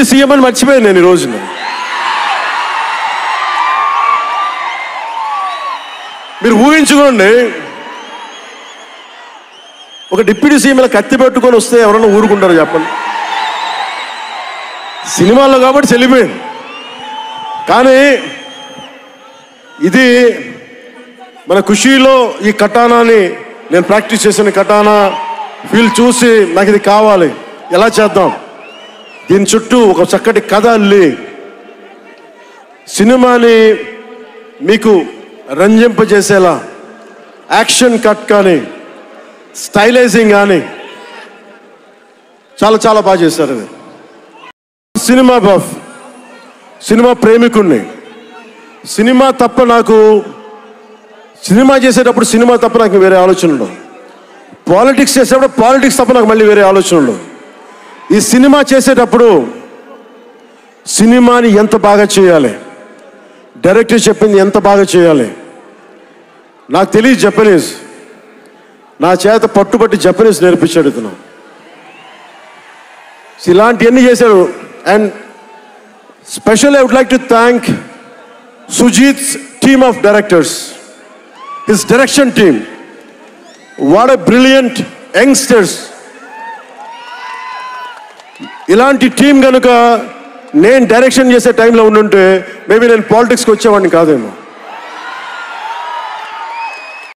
CM అని మర్చిపోయాను నేను ఈ రోజున. మీరు ఊహించుకోండి, ఒక డిప్యూటీ సీఎం ఇలా కత్తి పెట్టుకొని వస్తే ఎవరన్నా ఊరుకుంటారు చెప్పండి? సినిమాల్లో కాబట్టి చెల్లిపోయింది. కానీ ఇది మన ఖుషీలో ఈ కటానాని నేను ప్రాక్టీస్ చేసిన కటానా ఫీల్ చూసి నాకు ఇది కావాలి, ఎలా చేద్దాం, దీని చుట్టూ ఒక చక్కటి కథ అల్లి సినిమాని మీకు రంజింపజేసేలా యాక్షన్ కట్ కానీ స్టైలైజింగ్ కానీ చాలా చాలా బాగా చేశారు. అది సినిమా బఫ్, సినిమా ప్రేమికుణ్ణి. సినిమా తప్ప నాకు సినిమా చేసేటప్పుడు సినిమా తప్ప నాకు వేరే ఆలోచన ఉండవు. పాలిటిక్స్ చేసేటప్పుడు పాలిటిక్స్ తప్ప నాకు మళ్ళీ వేరే ఆలోచన ఉండవు. ఈ సినిమా చేసేటప్పుడు సినిమాని ఎంత బాగా చేయాలి, డైరెక్టర్ చెప్పింది ఎంత బాగా చేయాలి. నాకు తెలియదు జపనీస్, నా చేత పట్టుబట్టి జపనీస్ నేర్పించాడు ఇతను. ఇలాంటివన్నీ చేశాడు. And special I would like to thank Sujeeth's team of directors, his direction team. What a brilliant youngsters. ఇలాంటి టీం కనుక నేను డైరెక్షన్ చేసే టైంలో ఉండుంటే మేబీ నేను పాలిటిక్స్కి వచ్చేవాడిని కాదేమో.